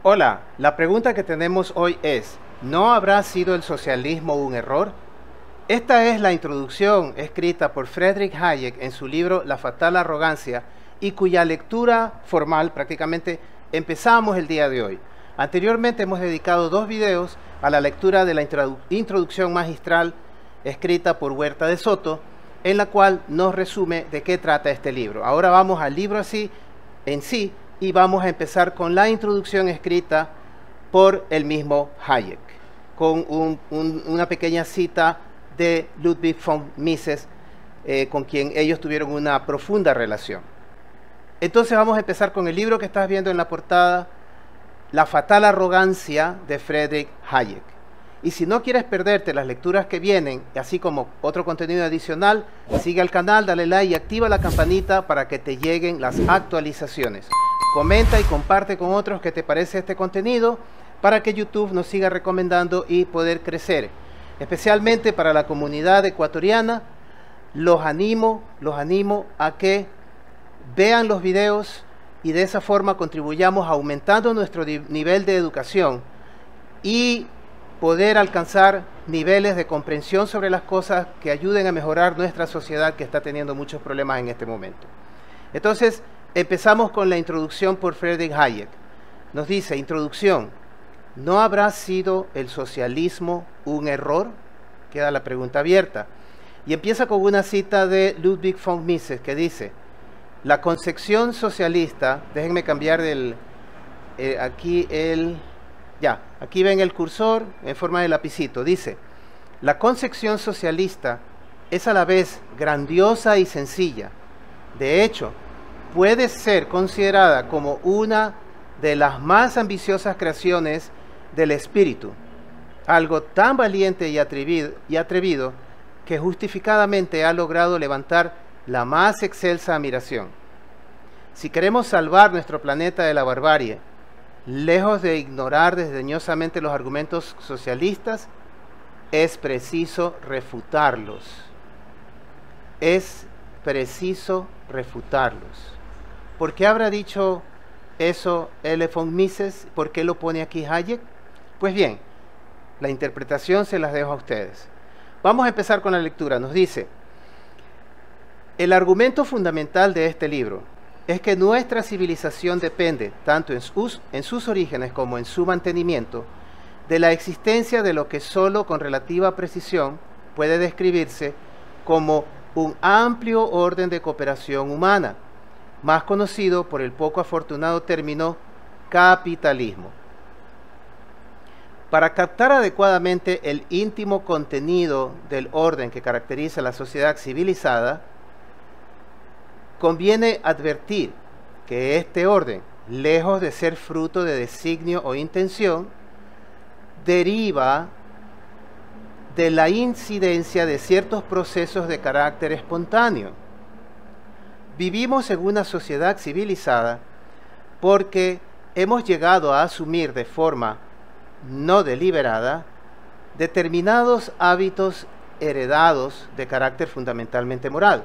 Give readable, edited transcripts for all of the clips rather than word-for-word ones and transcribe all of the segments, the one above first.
Hola, la pregunta que tenemos hoy es, ¿no habrá sido el socialismo un error? Esta es la introducción escrita por Friedrich Hayek en su libro La fatal arrogancia y cuya lectura formal prácticamente empezamos el día de hoy. Anteriormente hemos dedicado 2 videos a la lectura de la introducción magistral escrita por Huerta de Soto, en la cual nos resume de qué trata este libro. Ahora vamos al libro en sí y vamos a empezar con la introducción escrita por el mismo Hayek, con una pequeña cita de Ludwig von Mises, con quien ellos tuvieron una profunda relación. Entonces vamos a empezar con el libro que estás viendo en la portada, La fatal arrogancia de Friedrich Hayek. Y si no quieres perderte las lecturas que vienen, así como otro contenido adicional, sigue al canal, dale like y activa la campanita para que te lleguen las actualizaciones. Comenta y comparte con otros qué te parece este contenido para que YouTube nos siga recomendando y poder crecer. Especialmente para la comunidad ecuatoriana, los animo a que vean los videos y de esa forma contribuyamos aumentando nuestro nivel de educación y poder alcanzar niveles de comprensión sobre las cosas que ayuden a mejorar nuestra sociedad que está teniendo muchos problemas en este momento. Entonces, empezamos con la introducción por Friedrich Hayek. Nos dice, introducción, ¿no habrá sido el socialismo un error? Queda la pregunta abierta. Y empieza con una cita de Ludwig von Mises que dice, la concepción socialista, déjenme cambiar aquí ven el cursor en forma de lapicito, dice, la concepción socialista es a la vez grandiosa y sencilla. De hecho, puede ser considerada como una de las más ambiciosas creaciones del espíritu, algo tan valiente y atrevido que justificadamente ha logrado levantar la más excelsa admiración. Si queremos salvar nuestro planeta de la barbarie, lejos de ignorar desdeñosamente los argumentos socialistas, es preciso refutarlos. Es preciso refutarlos. ¿Por qué habrá dicho eso L. von Mises? ¿Por qué lo pone aquí Hayek? Pues bien, la interpretación se las dejo a ustedes. Vamos a empezar con la lectura. Nos dice, el argumento fundamental de este libro es que nuestra civilización depende, tanto en sus orígenes como en su mantenimiento, de la existencia de lo que solo con relativa precisión puede describirse como un amplio orden de cooperación humana, más conocido por el poco afortunado término capitalismo. Para captar adecuadamente el íntimo contenido del orden que caracteriza a la sociedad civilizada, conviene advertir que este orden, lejos de ser fruto de designio o intención, deriva de la incidencia de ciertos procesos de carácter espontáneo. Vivimos en una sociedad civilizada porque hemos llegado a asumir de forma no deliberada determinados hábitos heredados de carácter fundamentalmente moral,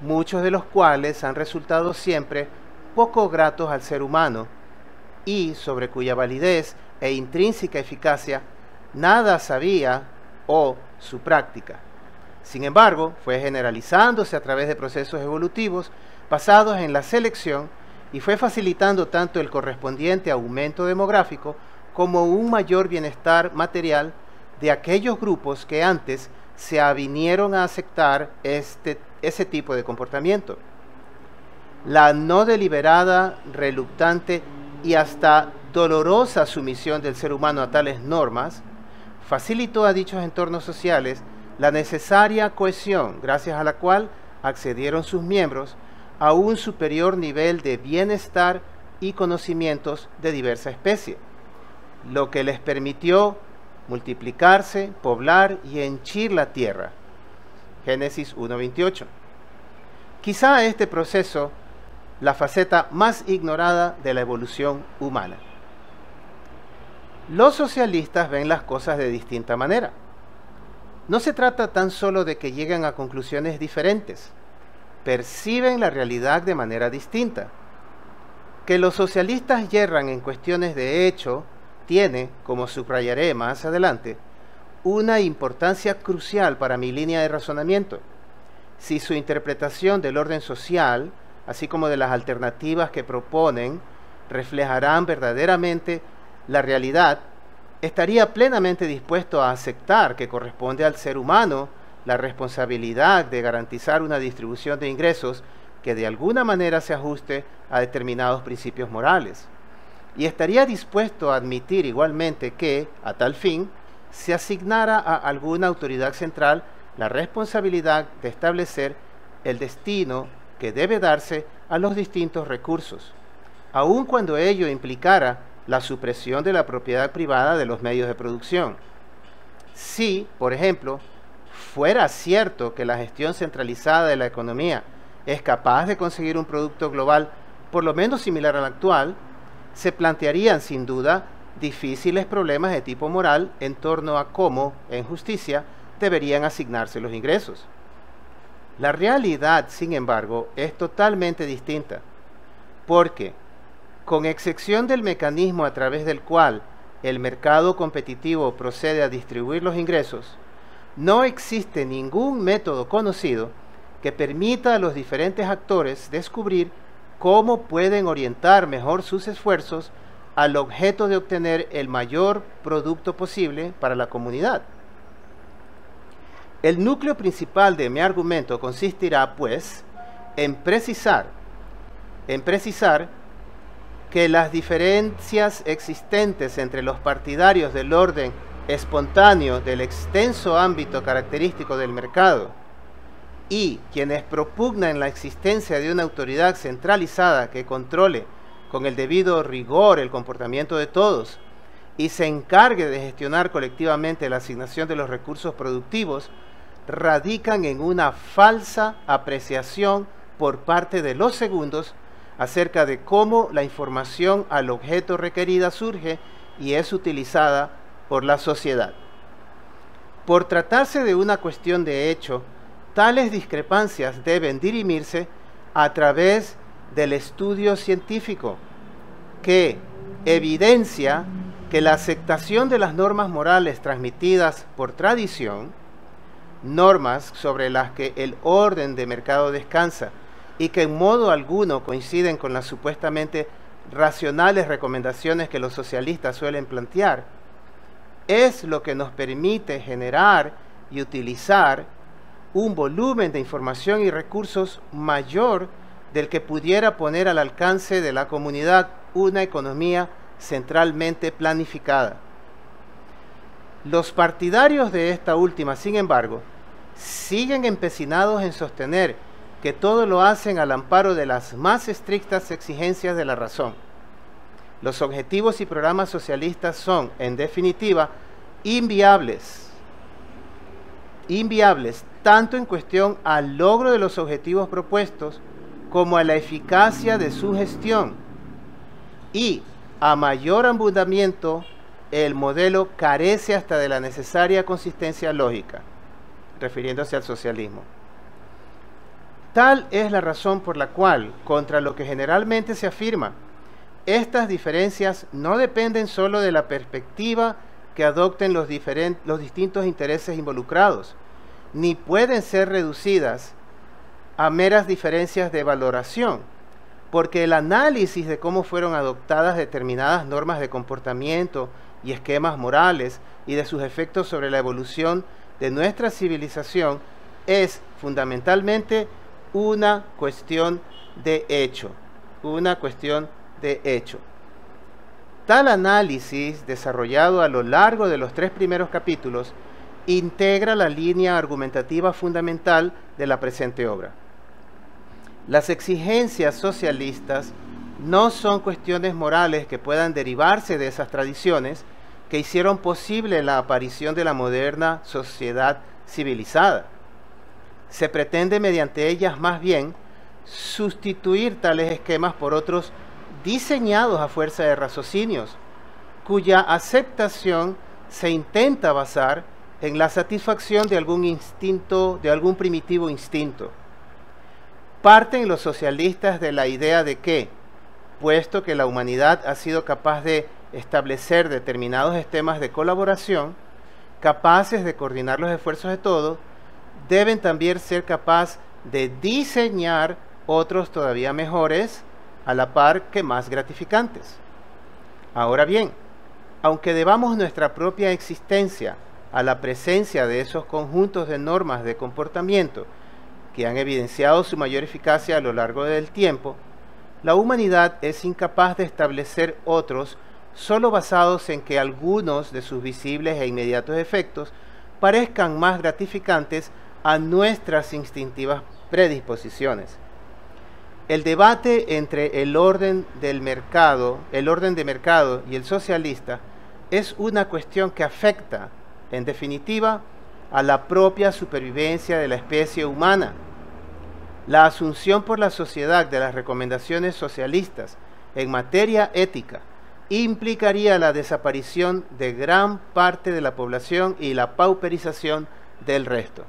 muchos de los cuales han resultado siempre poco gratos al ser humano y sobre cuya validez e intrínseca eficacia nada sabía o su práctica. Sin embargo, fue generalizándose a través de procesos evolutivos basados en la selección y fue facilitando tanto el correspondiente aumento demográfico como un mayor bienestar material de aquellos grupos que antes se avinieron a aceptar ese tipo de comportamiento. La no deliberada, reluctante y hasta dolorosa sumisión del ser humano a tales normas facilitó a dichos entornos sociales la necesaria cohesión, gracias a la cual accedieron sus miembros a un superior nivel de bienestar y conocimientos de diversa especie, lo que les permitió multiplicarse, poblar y henchir la tierra. Génesis 1:28. Quizá este proceso, la faceta más ignorada de la evolución humana. Los socialistas ven las cosas de distinta manera. No se trata tan solo de que lleguen a conclusiones diferentes, perciben la realidad de manera distinta. Que los socialistas yerran en cuestiones de hecho tiene, como subrayaré más adelante, una importancia crucial para mi línea de razonamiento. Si su interpretación del orden social, así como de las alternativas que proponen, reflejarán verdaderamente la realidad, estaría plenamente dispuesto a aceptar que corresponde al ser humano la responsabilidad de garantizar una distribución de ingresos que de alguna manera se ajuste a determinados principios morales. Y estaría dispuesto a admitir igualmente que, a tal fin, se asignara a alguna autoridad central la responsabilidad de establecer el destino que debe darse a los distintos recursos, aun cuando ello implicara la supresión de la propiedad privada de los medios de producción. Si, por ejemplo, fuera cierto que la gestión centralizada de la economía es capaz de conseguir un producto global por lo menos similar al actual, se plantearían sin duda difíciles problemas de tipo moral en torno a cómo, en justicia, deberían asignarse los ingresos. La realidad, sin embargo, es totalmente distinta, porque, con excepción del mecanismo a través del cual el mercado competitivo procede a distribuir los ingresos, no existe ningún método conocido que permita a los diferentes actores descubrir cómo pueden orientar mejor sus esfuerzos al objeto de obtener el mayor producto posible para la comunidad. El núcleo principal de mi argumento consistirá, pues, en precisar que las diferencias existentes entre los partidarios del orden espontáneo del extenso ámbito característico del mercado y quienes propugnan la existencia de una autoridad centralizada que controle con el debido rigor el comportamiento de todos y se encargue de gestionar colectivamente la asignación de los recursos productivos, radican en una falsa apreciación por parte de los segundos acerca de cómo la información al objeto requerida surge y es utilizada por la sociedad. Por tratarse de una cuestión de hecho, tales discrepancias deben dirimirse a través del estudio científico, que evidencia que la aceptación de las normas morales transmitidas por tradición, normas sobre las que el orden de mercado descansa y que en modo alguno coinciden con las supuestamente racionales recomendaciones que los socialistas suelen plantear, es lo que nos permite generar y utilizar un volumen de información y recursos mayor del que pudiera poner al alcance de la comunidad una economía centralmente planificada. Los partidarios de esta última, sin embargo, siguen empecinados en sostener que todo lo hacen al amparo de las más estrictas exigencias de la razón. Los objetivos y programas socialistas son, en definitiva, inviables tanto en cuestión al logro de los objetivos propuestos como a la eficacia de su gestión. Y a mayor abundamiento, el modelo carece hasta de la necesaria consistencia lógica, refiriéndose al socialismo. Tal es la razón por la cual, contra lo que generalmente se afirma, estas diferencias no dependen solo de la perspectiva que adopten los distintos intereses involucrados, ni pueden ser reducidas a meras diferencias de valoración, porque el análisis de cómo fueron adoptadas determinadas normas de comportamiento y esquemas morales y de sus efectos sobre la evolución de nuestra civilización es fundamentalmente una cuestión de hecho, Tal análisis, desarrollado a lo largo de los 3 primeros capítulos, integra la línea argumentativa fundamental de la presente obra. Las exigencias socialistas no son cuestiones morales que puedan derivarse de esas tradiciones que hicieron posible la aparición de la moderna sociedad civilizada. Se pretende mediante ellas más bien sustituir tales esquemas por otros diseñados a fuerza de raciocinios, cuya aceptación se intenta basar en la satisfacción de algún primitivo instinto. Parten los socialistas de la idea de que, puesto que la humanidad ha sido capaz de establecer determinados esquemas de colaboración, capaces de coordinar los esfuerzos de todos, deben también ser capaces de diseñar otros todavía mejores, a la par que más gratificantes. Ahora bien, aunque debamos nuestra propia existencia a la presencia de esos conjuntos de normas de comportamiento que han evidenciado su mayor eficacia a lo largo del tiempo, la humanidad es incapaz de establecer otros solo basados en que algunos de sus visibles e inmediatos efectos parezcan más gratificantes a nuestras instintivas predisposiciones. El debate entre el orden de mercado y el socialista es una cuestión que afecta, en definitiva, a la propia supervivencia de la especie humana. La asunción por la sociedad de las recomendaciones socialistas en materia ética implicaría la desaparición de gran parte de la población y la pauperización del resto.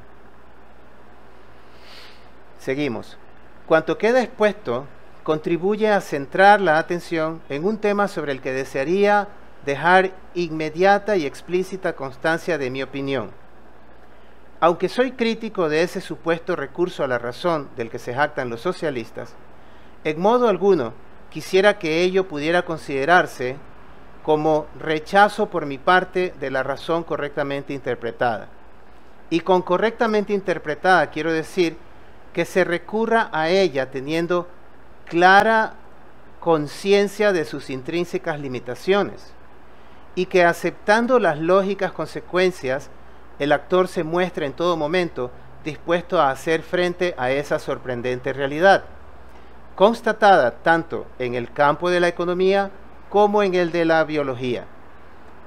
Seguimos. Cuanto queda expuesto contribuye a centrar la atención en un tema sobre el que desearía dejar inmediata y explícita constancia de mi opinión. Aunque soy crítico de ese supuesto recurso a la razón del que se jactan los socialistas, en modo alguno quisiera que ello pudiera considerarse como rechazo por mi parte de la razón correctamente interpretada. Y con correctamente interpretada quiero decir que se recurra a ella teniendo clara conciencia de sus intrínsecas limitaciones y que aceptando las lógicas consecuencias, el actor se muestra en todo momento dispuesto a hacer frente a esa sorprendente realidad, constatada tanto en el campo de la economía como en el de la biología,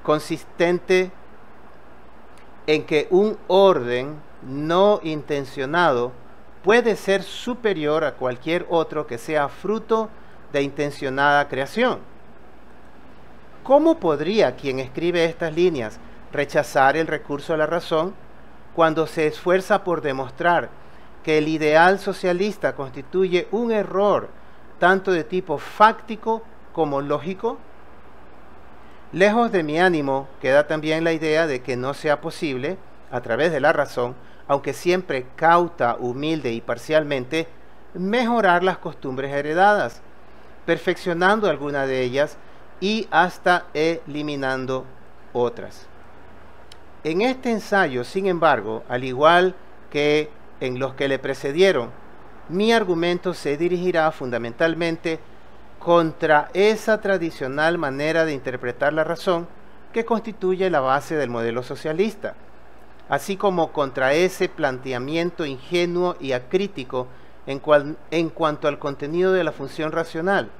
consistente en que un orden no intencionado puede ser superior a cualquier otro que sea fruto de intencionada creación. ¿Cómo podría quien escribe estas líneas rechazar el recurso a la razón cuando se esfuerza por demostrar que el ideal socialista constituye un error tanto de tipo fáctico como lógico? Lejos de mi ánimo queda también la idea de que no sea posible, a través de la razón, aunque siempre cauta, humilde y parcialmente, mejorar las costumbres heredadas, perfeccionando alguna de ellas y hasta eliminando otras. En este ensayo, sin embargo, al igual que en los que le precedieron, mi argumento se dirigirá fundamentalmente contra esa tradicional manera de interpretar la razón que constituye la base del modelo socialista, así como contra ese planteamiento ingenuo y acrítico en cuanto al contenido de la función racional,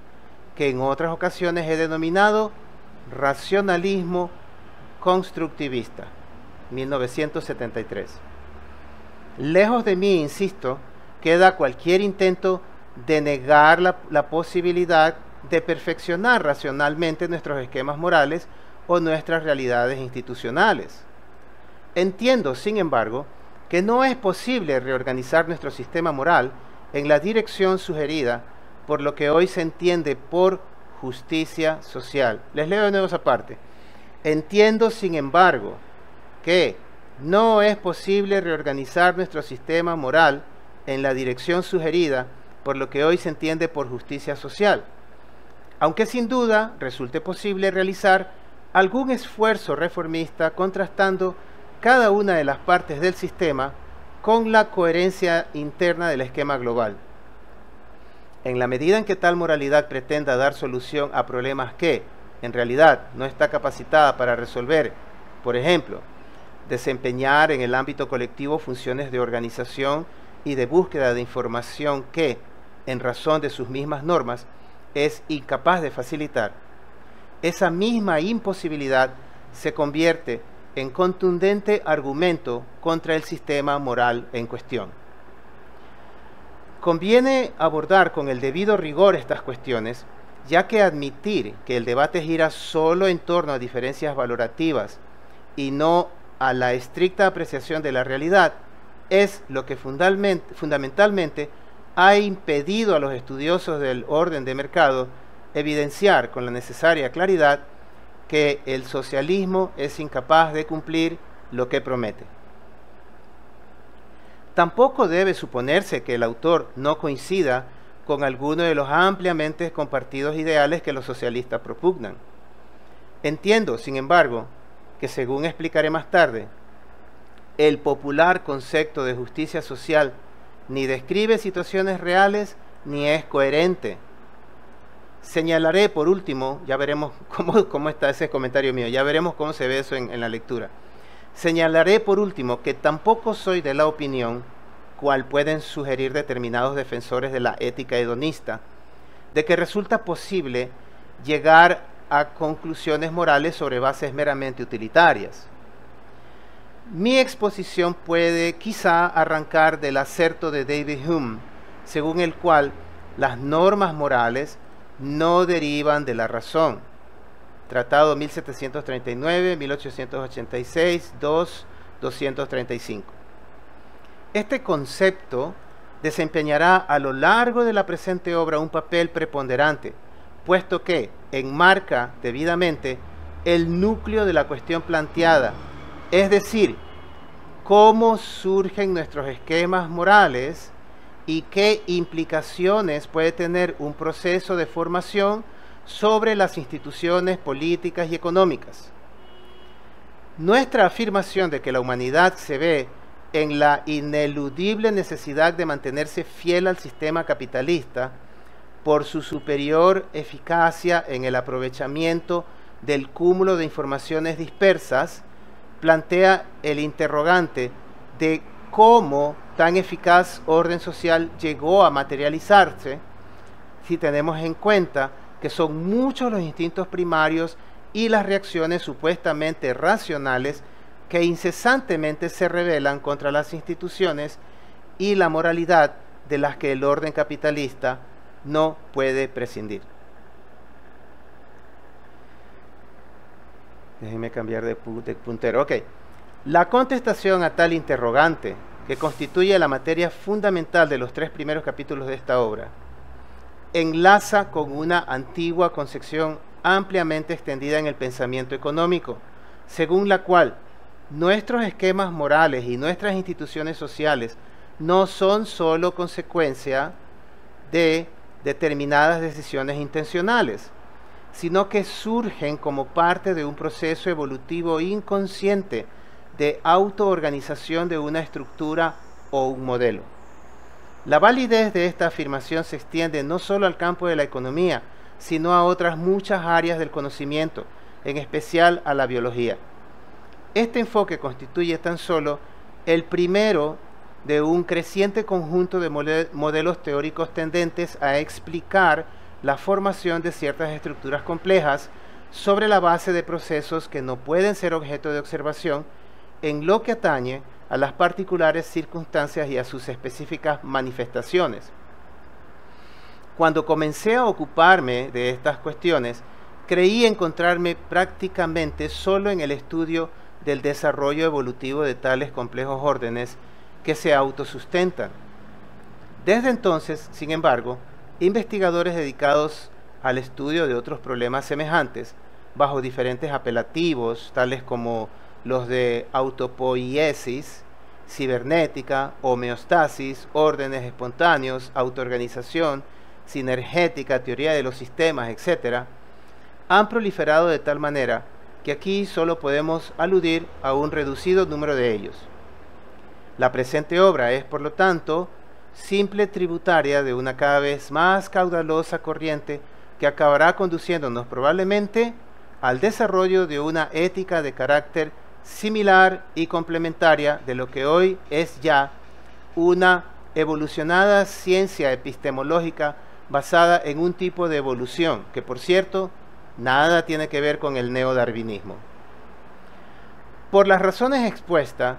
que en otras ocasiones he denominado racionalismo constructivista, 1973. Lejos de mí, insisto, queda cualquier intento de negar la posibilidad de perfeccionar racionalmente nuestros esquemas morales o nuestras realidades institucionales. Entiendo, sin embargo, que no es posible reorganizar nuestro sistema moral en la dirección sugerida por lo que hoy se entiende por justicia social. Les leo de nuevo esa parte. Entiendo, sin embargo, que no es posible reorganizar nuestro sistema moral en la dirección sugerida por lo que hoy se entiende por justicia social, aunque sin duda resulte posible realizar algún esfuerzo reformista contrastando cada una de las partes del sistema con la coherencia interna del esquema global. En la medida en que tal moralidad pretenda dar solución a problemas que, en realidad, no está capacitada para resolver, por ejemplo, desempeñar en el ámbito colectivo funciones de organización y de búsqueda de información que, en razón de sus mismas normas, es incapaz de facilitar, esa misma imposibilidad se convierte en contundente argumento contra el sistema moral en cuestión. Conviene abordar con el debido rigor estas cuestiones, ya que admitir que el debate gira solo en torno a diferencias valorativas y no a la estricta apreciación de la realidad es lo que fundamentalmente ha impedido a los estudiosos del orden de mercado evidenciar con la necesaria claridad que el socialismo es incapaz de cumplir lo que promete. Tampoco debe suponerse que el autor no coincida con alguno de los ampliamente compartidos ideales que los socialistas propugnan. Entiendo, sin embargo, que según explicaré más tarde, el popular concepto de justicia social ni describe situaciones reales ni es coherente. Señalaré por último, ya veremos cómo está ese comentario mío, ya veremos cómo se ve eso en la lectura. Señalaré por último que tampoco soy de la opinión, cual pueden sugerir determinados defensores de la ética hedonista, de que resulta posible llegar a conclusiones morales sobre bases meramente utilitarias. Mi exposición puede quizá arrancar del aserto de David Hume, según el cual las normas morales no derivan de la razón. Tratado 1739, 1886, 235. Este concepto desempeñará a lo largo de la presente obra un papel preponderante, puesto que enmarca debidamente el núcleo de la cuestión planteada, es decir, cómo surgen nuestros esquemas morales y qué implicaciones puede tener un proceso de formación sobre las instituciones políticas y económicas. Nuestra afirmación de que la humanidad se ve en la ineludible necesidad de mantenerse fiel al sistema capitalista por su superior eficacia en el aprovechamiento del cúmulo de informaciones dispersas, plantea el interrogante de cómo tan eficaz orden social llegó a materializarse, si tenemos en cuenta que son muchos los instintos primarios y las reacciones supuestamente racionales que incesantemente se rebelan contra las instituciones y la moralidad de las que el orden capitalista no puede prescindir. Déjenme cambiar de puntero. Ok. La contestación a tal interrogante, que constituye la materia fundamental de los 3 primeros capítulos de esta obra, enlaza con una antigua concepción ampliamente extendida en el pensamiento económico, según la cual nuestros esquemas morales y nuestras instituciones sociales no son sólo consecuencia de determinadas decisiones intencionales, sino que surgen como parte de un proceso evolutivo inconsciente de autoorganización de una estructura o un modelo. La validez de esta afirmación se extiende no solo al campo de la economía, sino a otras muchas áreas del conocimiento, en especial a la biología. Este enfoque constituye tan solo el primero de un creciente conjunto de modelos teóricos tendentes a explicar la formación de ciertas estructuras complejas sobre la base de procesos que no pueden ser objeto de observación en lo que atañe a las particulares circunstancias y a sus específicas manifestaciones. Cuando comencé a ocuparme de estas cuestiones, creí encontrarme prácticamente solo en el estudio del desarrollo evolutivo de tales complejos órdenes que se autosustentan. Desde entonces, sin embargo, investigadores dedicados al estudio de otros problemas semejantes, bajo diferentes apelativos, tales como los de autopoiesis, cibernética, homeostasis, órdenes espontáneos, autoorganización, sinergética, teoría de los sistemas, etc., han proliferado de tal manera que aquí solo podemos aludir a un reducido número de ellos. La presente obra es, por lo tanto, simple tributaria de una cada vez más caudalosa corriente que acabará conduciéndonos probablemente al desarrollo de una ética de carácter similar y complementaria de lo que hoy es ya una evolucionada ciencia epistemológica basada en un tipo de evolución que, por cierto, nada tiene que ver con el neodarwinismo. Por las razones expuestas,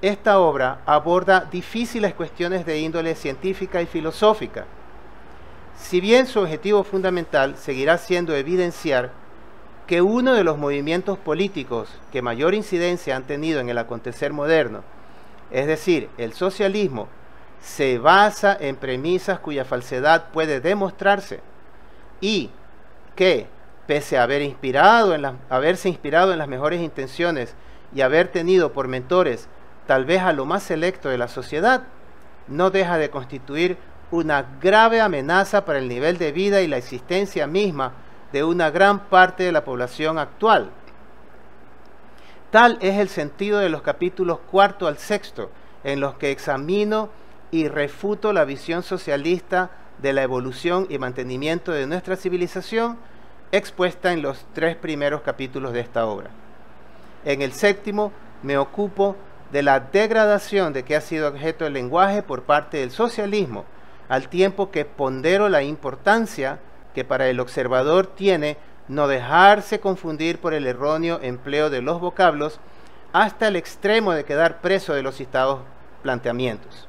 esta obra aborda difíciles cuestiones de índole científica y filosófica. Si bien su objetivo fundamental seguirá siendo evidenciar que uno de los movimientos políticos que mayor incidencia han tenido en el acontecer moderno, es decir, el socialismo, se basa en premisas cuya falsedad puede demostrarse y que, pese a haberse inspirado en las mejores intenciones y haber tenido por mentores tal vez a lo más selecto de la sociedad, no deja de constituir una grave amenaza para el nivel de vida y la existencia misma de una gran parte de la población actual. Tal es el sentido de los capítulos 4 al 6, en los que examino y refuto la visión socialista de la evolución y mantenimiento de nuestra civilización, expuesta en los 3 primeros capítulos de esta obra. En el 7º me ocupo de la degradación de que ha sido objeto el lenguaje por parte del socialismo, al tiempo que pondero la importancia que para el observador tiene no dejarse confundir por el erróneo empleo de los vocablos hasta el extremo de quedar preso de los citados planteamientos.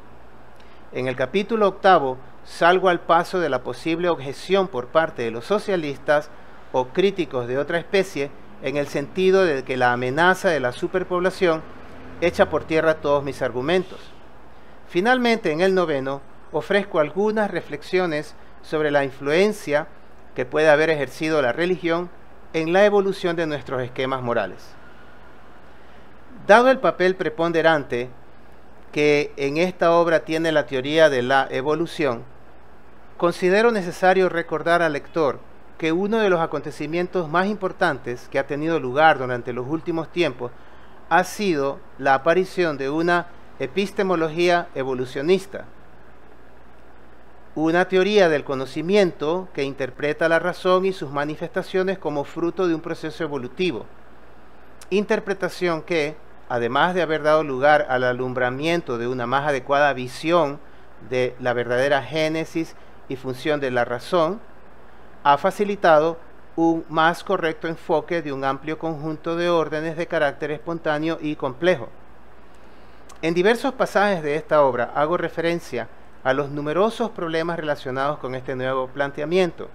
En el capítulo 8 salgo al paso de la posible objeción por parte de los socialistas o críticos de otra especie, en el sentido de que la amenaza de la superpoblación echa por tierra todos mis argumentos. Finalmente, en el 9, ofrezco algunas reflexiones sobre la influencia que puede haber ejercido la religión en la evolución de nuestros esquemas morales. Dado el papel preponderante que en esta obra tiene la teoría de la evolución, considero necesario recordar al lector que uno de los acontecimientos más importantes que ha tenido lugar durante los últimos tiempos ha sido la aparición de una epistemología evolucionista, una teoría del conocimiento que interpreta la razón y sus manifestaciones como fruto de un proceso evolutivo, interpretación que, además de haber dado lugar al alumbramiento de una más adecuada visión de la verdadera génesis y función de la razón, ha facilitado un más correcto enfoque de un amplio conjunto de órdenes de carácter espontáneo y complejo. En diversos pasajes de esta obra hago referencia a los numerosos problemas relacionados con este nuevo planteamiento,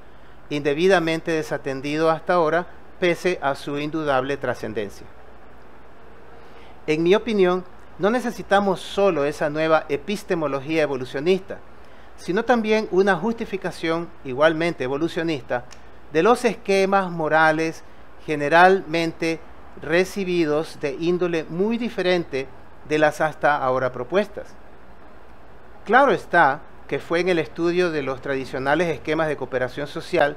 indebidamente desatendido hasta ahora, pese a su indudable trascendencia. En mi opinión, no necesitamos solo esa nueva epistemología evolucionista, sino también una justificación igualmente evolucionista de los esquemas morales generalmente recibidos de índole muy diferente de las hasta ahora propuestas. Claro está que fue en el estudio de los tradicionales esquemas de cooperación social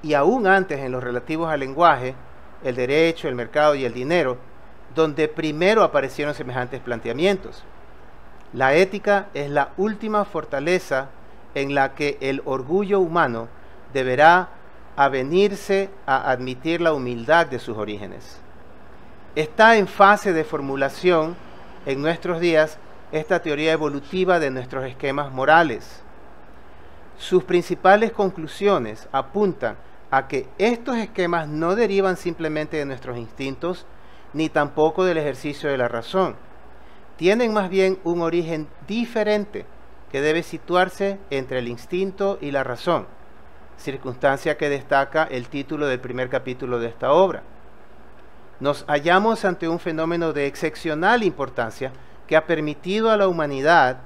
y aún antes en los relativos al lenguaje, el derecho, el mercado y el dinero, donde primero aparecieron semejantes planteamientos. La ética es la última fortaleza en la que el orgullo humano deberá avenirse a admitir la humildad de sus orígenes. Está en fase de formulación en nuestros días esta teoría evolutiva de nuestros esquemas morales. Sus principales conclusiones apuntan a que estos esquemas no derivan simplemente de nuestros instintos, ni tampoco del ejercicio de la razón. Tienen más bien un origen diferente que debe situarse entre el instinto y la razón, circunstancia que destaca el título del primer capítulo de esta obra. Nos hallamos ante un fenómeno de excepcional importancia que ha permitido a la humanidad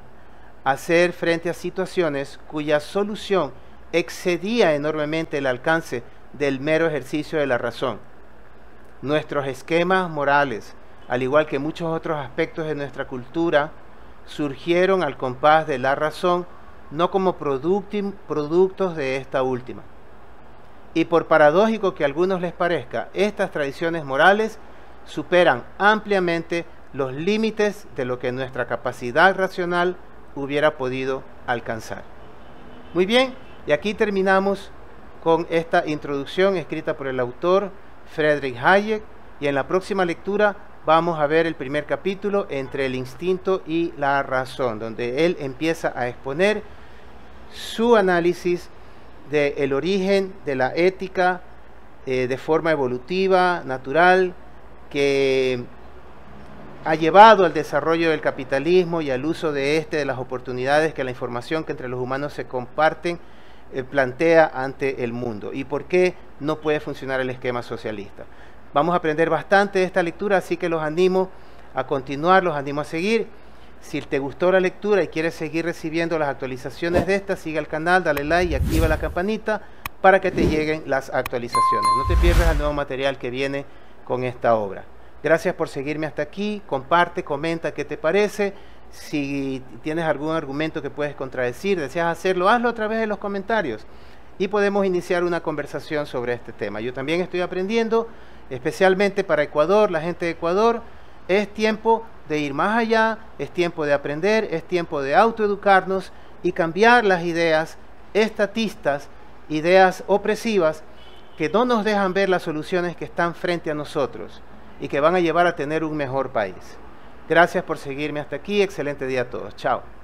hacer frente a situaciones cuya solución excedía enormemente el alcance del mero ejercicio de la razón. Nuestros esquemas morales, al igual que muchos otros aspectos de nuestra cultura, surgieron al compás de la razón, no como productos de esta última. Y por paradójico que a algunos les parezca, estas tradiciones morales superan ampliamente los límites de lo que nuestra capacidad racional hubiera podido alcanzar. Muy bien, y aquí terminamos con esta introducción escrita por el autor Friedrich Hayek, y en la próxima lectura vamos a ver el primer capítulo, Entre el instinto y la razón, donde él empieza a exponer su análisis del origen de la ética de forma evolutiva, natural, que ha llevado al desarrollo del capitalismo y al uso de las oportunidades que la información que entre los humanos se comparten plantea ante el mundo, y por qué no puede funcionar el esquema socialista. Vamos a aprender bastante de esta lectura, así que los animo a continuar, los animo a seguir. Si te gustó la lectura y quieres seguir recibiendo las actualizaciones de esta, sigue el canal, dale like y activa la campanita para que te lleguen las actualizaciones. No te pierdas el nuevo material que viene con esta obra. Gracias por seguirme hasta aquí. Comparte, comenta qué te parece. Si tienes algún argumento que puedes contradecir, deseas hacerlo, hazlo a través de los comentarios y podemos iniciar una conversación sobre este tema. Yo también estoy aprendiendo, especialmente para Ecuador, la gente de Ecuador. Es tiempo de ir más allá, es tiempo de aprender, es tiempo de autoeducarnos y cambiar las ideas estatistas, ideas opresivas que no nos dejan ver las soluciones que están frente a nosotros y que van a llevar a tener un mejor país. Gracias por seguirme hasta aquí. Excelente día a todos. Chao.